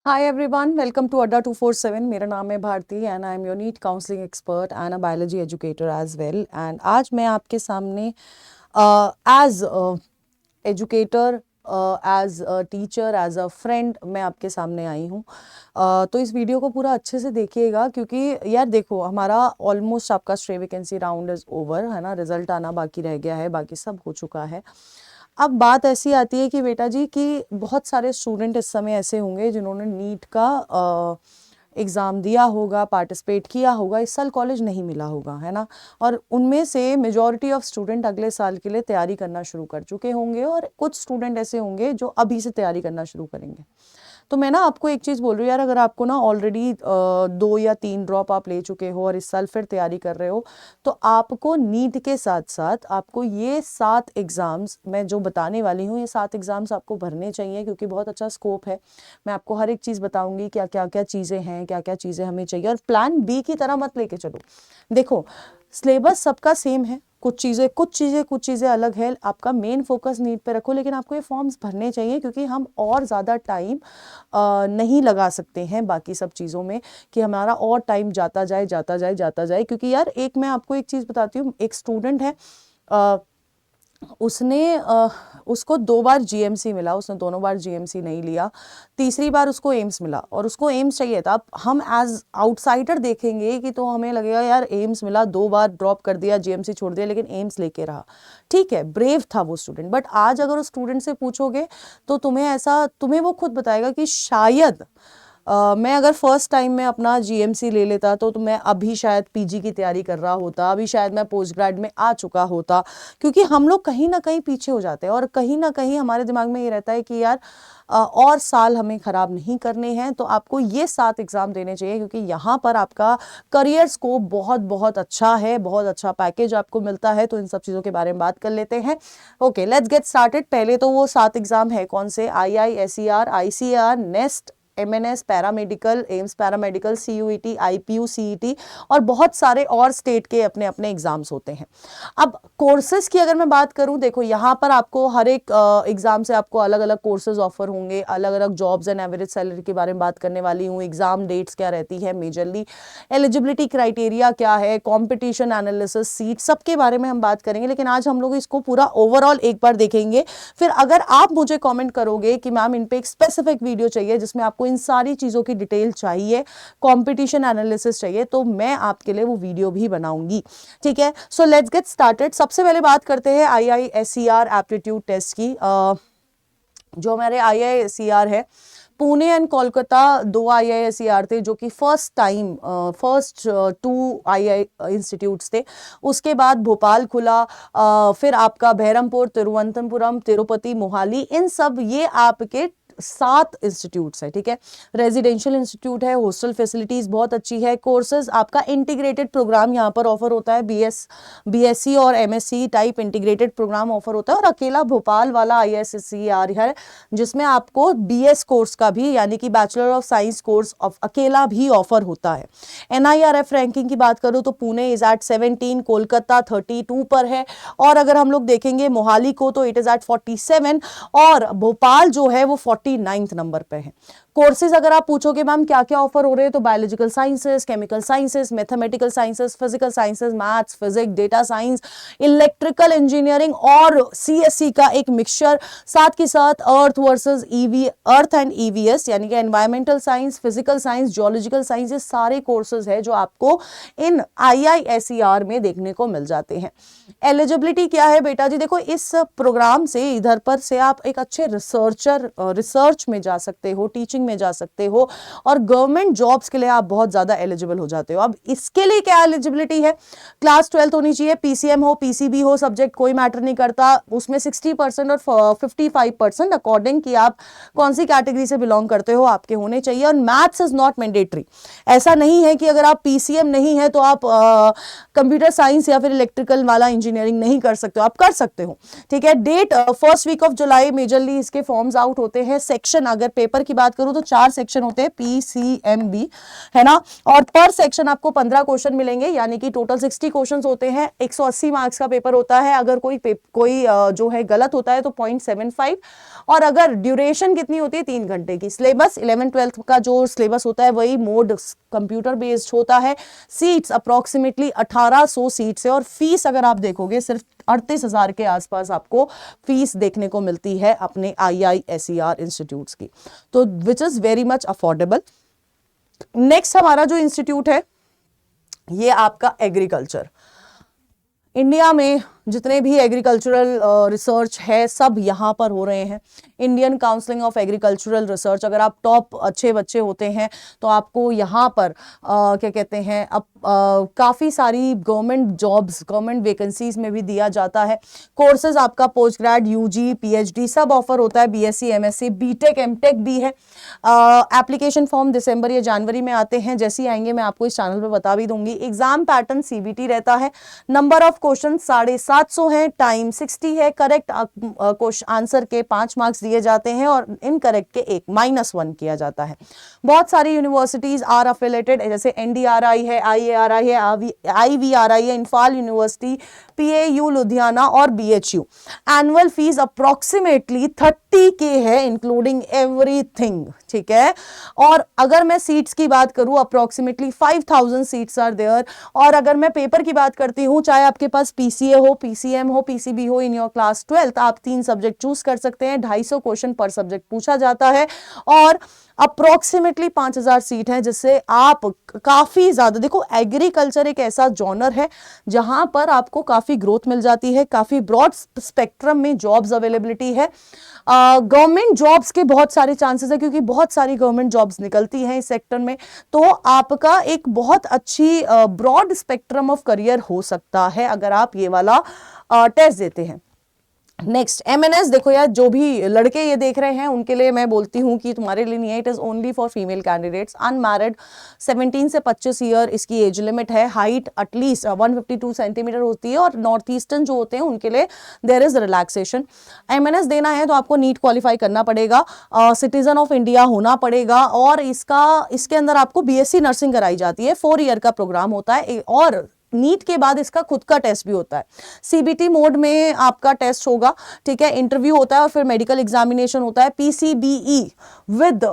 Hi everyone, welcome to Adda 247. मेरा नाम है Bharti and I am your NEET counselling expert and a biology educator as well. And आज मैं आपके सामने as educator, as a teacher, as a friend मैं आपके सामने आई हूँ। तो इस वीडियो को पूरा अच्छे से देखिएगा, क्योंकि यार देखो, हमारा ऑलमोस्ट आपका stray vacancy round is over है ना, रिजल्ट आना बाकी रह गया है, बाकी सब हो चुका है। अब बात ऐसी आती है कि बेटा जी, कि बहुत सारे स्टूडेंट इस समय ऐसे होंगे जिन्होंने नीट का एग्ज़ाम दिया होगा, पार्टिसिपेट किया होगा, इस साल कॉलेज नहीं मिला होगा, है ना। और उनमें से मेजॉरिटी ऑफ स्टूडेंट अगले साल के लिए तैयारी करना शुरू कर चुके होंगे, और कुछ स्टूडेंट ऐसे होंगे जो अभी से तैयारी करना शुरू करेंगे। तो मैं ना आपको एक चीज़ बोल रही हूँ यार, अगर आपको ना ऑलरेडी 2 या 3 ड्रॉप आप ले चुके हो और इस साल फिर तैयारी कर रहे हो, तो आपको नीट के साथ साथ आपको ये 7 एग्ज़ाम्स मैं जो बताने वाली हूँ, ये 7 एग्ज़ाम्स आपको भरने चाहिए, क्योंकि बहुत अच्छा स्कोप है। मैं आपको हर एक चीज़ बताऊंगी, क्या क्या क्या चीज़ें हैं, क्या क्या चीज़ें हमें चाहिए। और प्लान बी की तरह मत लेके चलो। देखो, सिलेबस सबका सेम है, कुछ चीज़ें अलग है। आपका मेन फोकस नीट पे रखो, लेकिन आपको ये फॉर्म्स भरने चाहिए, क्योंकि हम और ज़्यादा टाइम नहीं लगा सकते हैं बाकी सब चीज़ों में, कि हमारा और टाइम जाता जाए। क्योंकि यार एक मैं आपको एक चीज़ बताती हूँ, एक स्टूडेंट है, उसने उसको 2 बार जीएमसी मिला, उसने दोनों बार जीएमसी नहीं लिया, तीसरी बार उसको एम्स मिला, और उसको एम्स चाहिए था। अब हम एज आउटसाइडर देखेंगे कि तो हमें लगेगा यार एम्स मिला, 2 बार ड्रॉप कर दिया, जीएमसी छोड़ दिया, लेकिन एम्स लेके रहा। ठीक है, ब्रेव था वो स्टूडेंट। बट आज अगर उस स्टूडेंट से पूछोगे, तो तुम्हें वो खुद बताएगा कि शायद मैं अगर फर्स्ट टाइम में अपना जीएमसी ले लेता, तो मैं अभी शायद पीजी की तैयारी कर रहा होता, अभी शायद मैं पोस्ट ग्रेड में आ चुका होता। क्योंकि हम लोग कहीं ना कहीं पीछे हो जाते हैं, और कहीं ना कहीं हमारे दिमाग में ये रहता है कि यार और साल हमें ख़राब नहीं करने हैं। तो आपको ये 7 एग्ज़ाम देने चाहिए, क्योंकि यहाँ पर आपका करियर स्कोप बहुत बहुत अच्छा है, बहुत अच्छा पैकेज आपको मिलता है। तो इन सब चीज़ों के बारे में बात कर लेते हैं। Okay, let's get started. पहले तो वो 7 एग्ज़ाम है कौन से? IISER, ICAR, nest, MNS, paramedical, AIIMS paramedical, CUET, IPU, CET, और बहुत सारे और स्टेट के अपने अपने एग्जाम्स होते हैं। अब कोर्सेज की अगर मैं बात करूं, देखो यहाँ पर आपको हर एक एग्जाम से आपको अलग अलग कोर्सेज ऑफर होंगे, अलग अलग जॉब्स एंड एवरेज सैलरी के बारे में बात करने वाली हूँ। एग्जाम डेट्स क्या रहती है, मेजरली एलिजिबिलिटी क्राइटेरिया क्या है, कॉम्पिटिशन एनालिसिस, सीट, सबके बारे में हम बात करेंगे। लेकिन आज हम लोग इसको पूरा ओवरऑल एक बार देखेंगे। फिर अगर आप मुझे कमेंट करोगे कि मैम इन पे एक स्पेसिफिक वीडियो चाहिए जिसमें आपको इन सारी चीज़ों की डिटेल चाहिए, कंपटीशन एनालिसिस चाहिए, तो मैं आपके लिए वो वीडियो भी बनाऊंगी। ठीक है, सो लेट्स गेट स्टार्टेड। सबसे पहले बात करते हैं IISER एप्टीट्यूड टेस्ट की। जो हमारे IISER है, पुणे एंड कोलकाता 2 IISER थे, जो कि फर्स्ट 2 II इंस्टीट्यूट्स थे। उसके बाद भोपाल खुला, फिर आपका बहरमपुर, तिरुवनंतपुरम, तिरुपति, मोहाली, इन सब ये आपके 7 इंस्टीट्यूट्स है। ठीक है, रेजिडेंशियल इंस्टीट्यूट है, हॉस्टल फैसिलिटीज बहुत अच्छी है, कोर्सेज आपका इंटीग्रेटेड प्रोग्राम यहाँ पर ऑफर होता है, BSc और MSc type integrated programme offer होता है। और अकेला भोपाल वाला IISER है, जिसमें आपको BS कोर्स का भी, यानी कि bachelor of science course of अकेला भी ऑफर होता है। NIRF रैंकिंग की बात करूँ तो पुणे इज एट 17, कोलकाता 32 पर है, और अगर हम लोग देखेंगे मोहाली को तो इट इज एट 47, और भोपाल जो है वो 49th नंबर पे है। कोर्सेज अगर आप पूछोगे मैम क्या क्या ऑफर हो रहे हैं, तो biological sciences, chemical sciences, mathematical sciences, physical sciences, maths, physics, data science, electrical engineering और CSE का एक मिक्सचर, साथ के साथ अर्थ एंड EVS यानी कि environmental science, physical science, geological science, ये सारे कोर्सेज है जो आपको इन IISER में देखने को मिल जाते हैं। एलिजिबिलिटी क्या है बेटा जी? देखो, इस प्रोग्राम से इधर पर से आप एक अच्छे रिसर्च में जा सकते हो, टीचिंग में जा सकते हो, और गवर्नमेंट जॉब्स के लिए आप बहुत ज्यादा एलिजिबल हो जाते हो। अब इसके लिए क्या एलिजिबिलिटी है? क्लास 12 होनी चाहिए, PCM हो, PCB हो, सब्जेक्ट कोई मैटर नहीं करता, उसमें 60% और 55% अकॉर्डिंग कि आप कौन सी कैटेगरी से बिलोंग करते हो आपके होने चाहिए। और मैथ्स इज नॉट मैंडेटरी। ऐसा नहीं है कि अगर आप PCM नहीं है तो आप कंप्यूटर साइंस या फिर इलेक्ट्रिकल वाला इंजीनियरिंग नहीं कर सकते हो, आप कर सकते हो। ठीक है, डेट फर्स्ट वीक ऑफ जुलाई मेजरली इसके फॉर्म्स आउट होते हैं। सेक्शन, अगर पेपर की बात करूं तो 4 सेक्शन होते हैं PCMB, है ना, और पर सेक्शन आपको 15 क्वेश्चन मिलेंगे, यानी कि टोटल 60 क्वेश्चन होते हैं। 180 मार्क्स का पेपर होता है। अगर कोई जो है गलत होता है तो 0.75, और अगर ड्यूरेशन कितनी होती है 3 घंटे की। सिलेबस 11-12 का जो सिलेबस होता है वही मोड कंप्यूटर बेस्ड होता है। सीट्स अप्रोक्सीमेटली 1800 सीट्स है, और फीस अगर आप देखोगे सिर्फ 38,000 के आसपास आपको फीस देखने को मिलती है अपने IISER इंस्टीट्यूट्स की, तो which is very much affordable. Next हमारा जो इंस्टीट्यूट है ये आपका एग्रीकल्चर। इंडिया में जितने भी एग्रीकल्चरल रिसर्च है सब यहाँ पर हो रहे हैं। Indian counselling of agricultural research, अगर आप टॉप अच्छे बच्चे होते हैं तो आपको यहाँ पर क्या कहते हैं, अब काफ़ी सारी गवर्नमेंट जॉब्स, गवर्नमेंट वैकेंसीज में भी दिया जाता है। कोर्सेज आपका पोस्ट ग्रेड, UG, PhD सब ऑफर होता है। BSc, MSc, BTech, MTech भी है। एप्लीकेशन फॉर्म दिसंबर या जनवरी में आते हैं, जैसे ही आएंगे मैं आपको इस चैनल पे बता भी दूंगी। एग्जाम पैटर्न CBT रहता है। नंबर ऑफ क्वेश्चन 750 है, टाइम 60 है। करेक्ट क्वेश्चन आंसर के 5 मार्क्स दिए जाते हैं और इनकरेक्ट के 1 -1 किया जाता है। बहुत सारी यूनिवर्सिटीज आर अफिलेटेड, जैसे NDRI है, IARI है, IVRI है, इम्फाल यूनिवर्सिटी, PAU लुधियाना और BHU। Annual fees approximately 30K है इंक्लूडिंग एवरीथिंग, ठीक है। और अगर मैं सीट्स की बात करूं अप्रोक्सीमेटली 5000 सीट्स आर देयर। और अगर मैं पेपर की बात करती हूं, चाहे आपके पास PCA हो, PCM हो, PCB हो, इन योर क्लास 12th, आप 3 सब्जेक्ट चूज कर सकते हैं। 250 क्वेश्चन पर सब्जेक्ट पूछा जाता है, और अप्रोक्सीमेटली 5000 सीट है, जिससे आप काफी ज्यादा, देखो एग्रीकल्चर एक ऐसा जॉनर है जहां पर आपको काफी ग्रोथ मिल जाती है, काफी ब्रॉड स्पेक्ट्रम में जॉब्स अवेलेबिलिटी है। गवर्नमेंट जॉब्स के बहुत सारे चांसेस है, क्योंकि बहुत सारी गवर्नमेंट जॉब्स निकलती हैं इस सेक्टर में, तो आपका एक बहुत अच्छी ब्रॉड स्पेक्ट्रम ऑफ करियर हो सकता है अगर आप ये वाला टेस्ट देते हैं। नेक्स्ट MNS, देखो यार, जो भी लड़के ये देख रहे हैं उनके लिए मैं बोलती हूँ कि तुम्हारे लिए नहीं है, it is only for female candidates, unmarried, 17 से 25 ईयर इसकी एज लिमिट है। हाइट एटलीस्ट 152 सेंटीमीटर होती है, और नॉर्थ ईस्टर्न जो होते हैं उनके लिए देयर इज रिलैक्सेशन। MNS देना है तो आपको नीट क्वालिफाई करना पड़ेगा, सिटीजन ऑफ इंडिया होना पड़ेगा, और इसके अंदर आपको BSc नर्सिंग कराई जाती है। 4 ईयर का प्रोग्राम होता है, और नीट के बाद इसका खुद का टेस्ट भी होता है। CBT मोड में आपका टेस्ट होगा, ठीक है, इंटरव्यू होता है, और फिर मेडिकल एग्जामिनेशन होता है। PCBE विद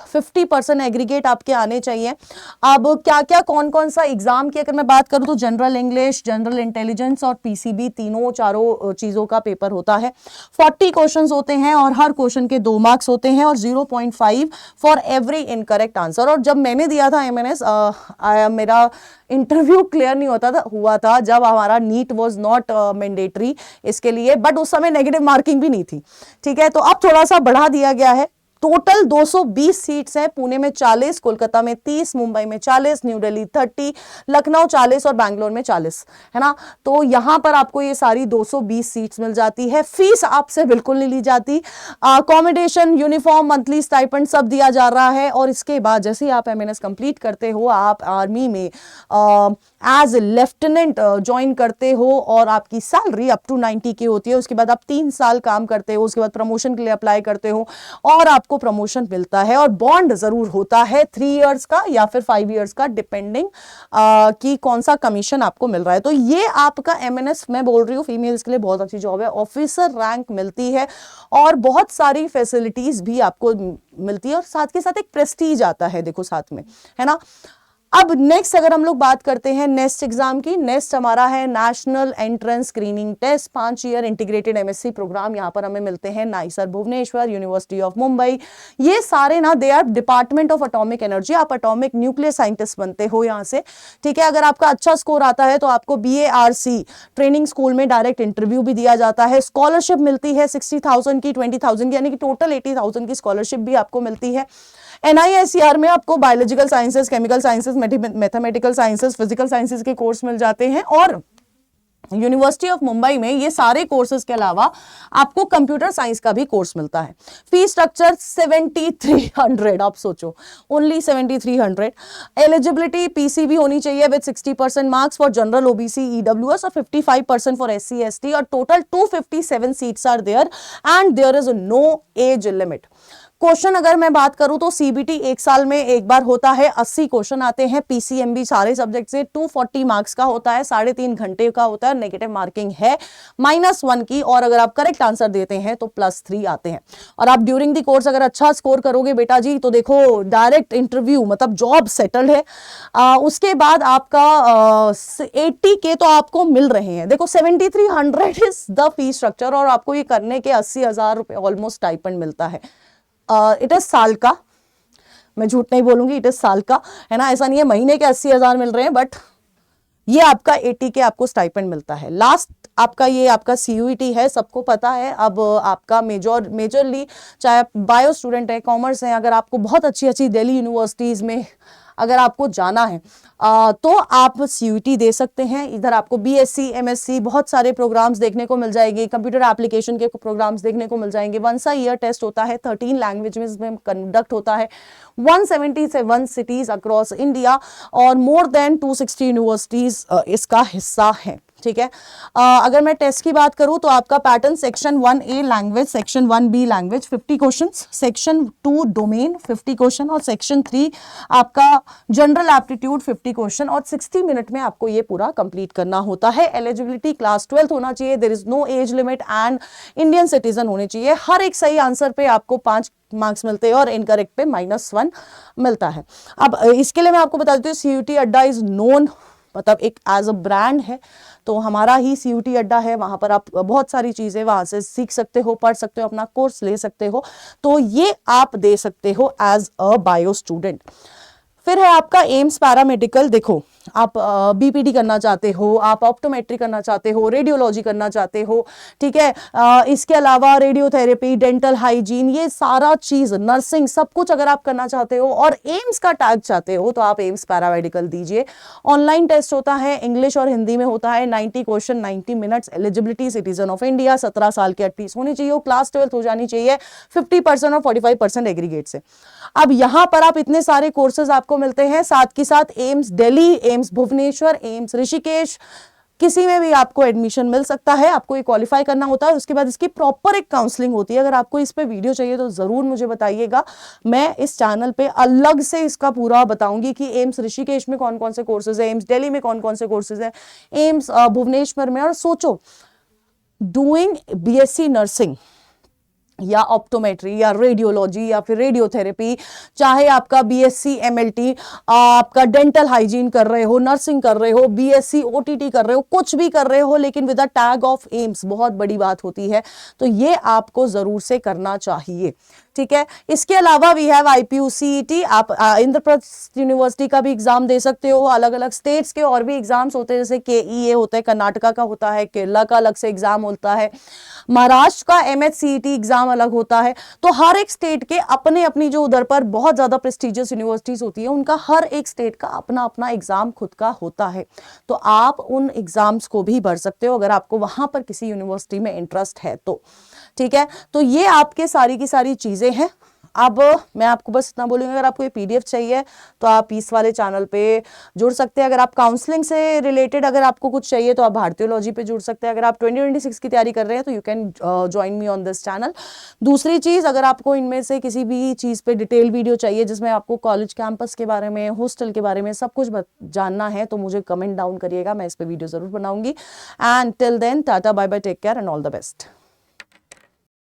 50% एग्रीगेट आपके आने चाहिए। अब क्या क्या कौन कौन सा एग्जाम की अगर मैं बात करूं तो जनरल इंग्लिश, जनरल इंटेलिजेंस और PCB चारों चीजों का पेपर होता है। 40 क्वेश्चन होते हैं, और हर क्वेश्चन के 2 मार्क्स होते हैं, और 0.5 फॉर एवरी इनकरेक्ट आंसर। और जब मैंने दिया था MNS, मेरा इंटरव्यू क्लियर नहीं हुआ था जब हमारा नीट वाज नॉट मैंडेटरी इसके लिए, बट उस समय नेगेटिव मार्किंग भी नहीं थी, ठीक है। तो अब थोड़ा सा बढ़ा दिया गया है। टोटल 220 सीट्स हैं, पुणे में 40, कोलकाता में 30, मुंबई में 40, न्यू दिल्ली 30, लखनऊ 40 और बैंगलोर में 40, है ना। तो यहां पर आपको ये सारी 220 सीट्स मिल जाती है। फीस आपसे बिल्कुल नहीं ली जाती। अकोमोडेशन, यूनिफॉर्म, मंथली स्टाइपेंड सब दिया जा रहा है। और इसके बाद जैसे ही आप MNS कंप्लीट करते हो, आप आर्मी में एज लेफ्टिनेंट ज्वाइन करते हो, और आपकी सैलरी अप टू 90K होती है। उसके बाद आप 3 साल काम करते हो, उसके बाद प्रमोशन के लिए अप्लाई करते हो, और आपको प्रमोशन मिलता है। और बॉन्ड जरूर होता है 3 इयर्स का या फिर 5 इयर्स का, डिपेंडिंग कि कौन सा कमीशन आपको मिल रहा है। तो ये आपका MNS, मैं बोल रही हूँ फीमेल्स के लिए बहुत अच्छी जॉब है। ऑफिसर रैंक मिलती है, और बहुत सारी फैसिलिटीज भी आपको मिलती है, और साथ के साथ एक प्रेस्टीज आता है, देखो साथ में, है ना। अब नेक्स्ट अगर हम लोग बात करते हैं नेक्स्ट एग्जाम की, नेक्स्ट हमारा है national entrance screening test, 5 year integrated MSc programme. यहाँ पर हमें मिलते हैं NISER Bhubaneswar, university of Mumbai. ये सारे ना they are department of atomic energy, आप एटॉमिक न्यूक्लियर साइंटिस्ट बनते हो यहाँ से, ठीक है। अगर आपका अच्छा स्कोर आता है तो आपको BARC ट्रेनिंग स्कूल में डायरेक्ट इंटरव्यू भी दिया जाता है। स्कॉलरशिप मिलती है 60,000 की, 20,000 की, यानी कि टोटल 80,000 की स्कॉलरशिप भी आपको मिलती है। NISER में आपको biological sciences, chemical sciences, mathematical sciences, physical sciences के कोर्स मिल जाते हैं। और यूनिवर्सिटी ऑफ मुंबई में ये सारे कोर्सेज के अलावा आपको कंप्यूटर साइंस का भी कोर्स मिलता है। फी स्ट्रक्चर 7300, आप सोचो, ओनली 7300। एलिजिबिलिटी पीसीबी होनी चाहिए with 60% marks for general, OBC, EWS और 55% फॉर एससी एसटी, और total 257 seats are there and there is no age limit. Question अगर मैं बात करूं तो सीबीटी एक साल में एक बार होता है, 80 क्वेश्चन आते हैं। पीसीएमबी सारे सब्जेक्ट से 240 मार्क्स का होता है, 3.5 घंटे का होता है। नेगेटिव मार्किंग है -1 की, और अगर आप करेक्ट आंसर देते हैं तो +3 आते हैं। और आप ड्यूरिंग द कोर्स अगर अच्छा स्कोर करोगे बेटा जी तो देखो डायरेक्ट इंटरव्यू, मतलब जॉब सेटल्ड है। उसके बाद आपका 80K तो आपको मिल रहे हैं। देखो 7300 इज द फी स्ट्रक्चर, और आपको ये करने के 80,000 रुपए ऑलमोस्ट स्टाइपेंड मिलता है। इट इज साल का, मैं झूठ नहीं बोलूंगी, इट इज साल का, है ना। ऐसा नहीं है महीने के 80,000 मिल रहे हैं, बट ये आपका 80K आपको स्टाइपेंड मिलता है। लास्ट आपका ये आपका सीयूईटी है, सबको पता है। अब आपका मेजरली चाहे आप बायो स्टूडेंट है, कॉमर्स है, अगर आपको बहुत अच्छी अच्छी दिल्ली यूनिवर्सिटीज में अगर आपको जाना है तो आप सीयूईटी दे सकते हैं। इधर आपको बीएससी, एमएससी बहुत सारे प्रोग्राम्स देखने को मिल जाएंगे, कंप्यूटर एप्लीकेशन के प्रोग्राम्स देखने को मिल जाएंगे। 1 ईयर टेस्ट होता है, 13 लैंग्वेज में कंडक्ट होता है, 171 सिटीज अक्रॉस इंडिया, और मोर देन 260 यूनिवर्सिटीज इसका हिस्सा है। ठीक है। अगर मैं टेस्ट की बात करूं तो आपका pattern section 1A language, section 1B language 50 questions, section 2 domain 50 question, और सेक्शन 3 आपका जनरल एप्टीट्यूड 50 क्वेश्चन, और 60 मिनट में आपको ये पूरा कंप्लीट करना होता है। एलिजिबिलिटी क्लास 12 होना चाहिए, there is no age limit, and Indian citizen होने चाहिए। हर एक सही आंसर पे आपको 5 मार्क्स मिलते हैं, और इनकरेक्ट पे -1 मिलता है। अब इसके लिए मैं आपको बता देती हूँ, सीयूटी अड्डा इज नोन, मतलब एक एज अ ब्रांड है, तो हमारा ही सीयूटी अड्डा है। वहां पर आप बहुत सारी चीजें वहां से सीख सकते हो, पढ़ सकते हो, अपना कोर्स ले सकते हो, तो ये आप दे सकते हो एज अ बायो स्टूडेंट। फिर है आपका एम्स पैरामेडिकल। देखो आप बीपीडी करना चाहते हो, आप ऑप्टोमेट्री करना चाहते हो, रेडियोलॉजी करना चाहते हो, ठीक है, इसके अलावा रेडियोथेरेपी, डेंटल हाइजीन, ये सारा चीज, नर्सिंग, सब कुछ अगर आप करना चाहते हो और एम्स का टैग चाहते हो तो आप एम्स पैरामेडिकल दीजिए। ऑनलाइन टेस्ट होता है, इंग्लिश और हिंदी में होता है, 90 question 90 minutes. Eligibility citizen of India, 17 साल के एटलीस्ट होनी चाहिए, क्लास 12 हो जानी चाहिए, 50% और 45% एग्रीगेट से। अब यहां पर आप इतने सारे कोर्सेज आपको मिलते हैं, साथ के साथ एम्स दिल्ली, एम्स भुवनेश्वर, एम्स ऋषिकेश, किसी में भी आपको एडमिशन मिल सकता है। आपको ये क्वालिफाई करना होता है, उसके बाद इसकी प्रॉपर एक काउंसलिंग होती है। अगर आपको इस पे वीडियो चाहिए तो जरूर मुझे बताइएगा, मैं इस चैनल पे अलग से इसका पूरा बताऊंगी कि एम्स ऋषिकेश में कौन कौन से कोर्सेज है, एम्स दिल्ली में कौन कौन से कोर्सेज है, एम्स भुवनेश्वर में। और सोचो, डूइंग बीएससी नर्सिंग या ऑप्टोमेट्री या रेडियोलॉजी या फिर रेडियोथेरेपी, चाहे आपका बीएससी एमएलटी, आपका डेंटल हाइजीन कर रहे हो, नर्सिंग कर रहे हो, बीएससी ओटीटी कर रहे हो, कुछ भी कर रहे हो, लेकिन with a tag of AIIMS, बहुत बड़ी बात होती है, तो ये आपको जरूर से करना चाहिए। ठीक है। इसके अलावा वी हैव आईपीयूसीईटी, आप इंद्रप्रस्थ यूनिवर्सिटी का भी एग्जाम दे सकते हो। अलग अलग स्टेट्स के और भी एग्जाम्स होते हैं, जैसे केईए होता है, कर्नाटका का होता है, केरला का अलग से एग्जाम होता है, महाराष्ट्र का एमएचसीईटी एग्जाम अलग होता है। तो हर एक स्टेट के अपने अपनी जो उधर पर बहुत ज्यादा प्रेस्टिजियस यूनिवर्सिटीज होती है, उनका हर एक स्टेट का अपना अपना एग्जाम खुद का होता है, तो आप उन एग्जाम्स को भी भर सकते हो अगर आपको वहां पर किसी यूनिवर्सिटी में इंटरेस्ट है तो। ठीक है, तो ये आपके सारी की सारी चीजें हैं। अब मैं आपको बस इतना बोलूंगी, अगर आपको ये पीडीएफ चाहिए तो आप इस वाले चैनल पे जुड़ सकते हैं। अगर आप काउंसलिंग से रिलेटेड अगर आपको कुछ चाहिए तो आप भारतीयोलॉजी पे जुड़ सकते हैं। अगर आप 2026 की तैयारी कर रहे हैं तो you can join me on this channel. दूसरी चीज, अगर आपको इनमें से किसी भी चीज पे डिटेल वीडियो चाहिए जिसमें आपको कॉलेज कैंपस के बारे में, हॉस्टल के बारे में सब कुछ जानना है, तो मुझे कमेंट डाउन करिएगा, मैं इस पर वीडियो जरूर बनाऊंगी। And till then, tata bye bye, take care and all the best.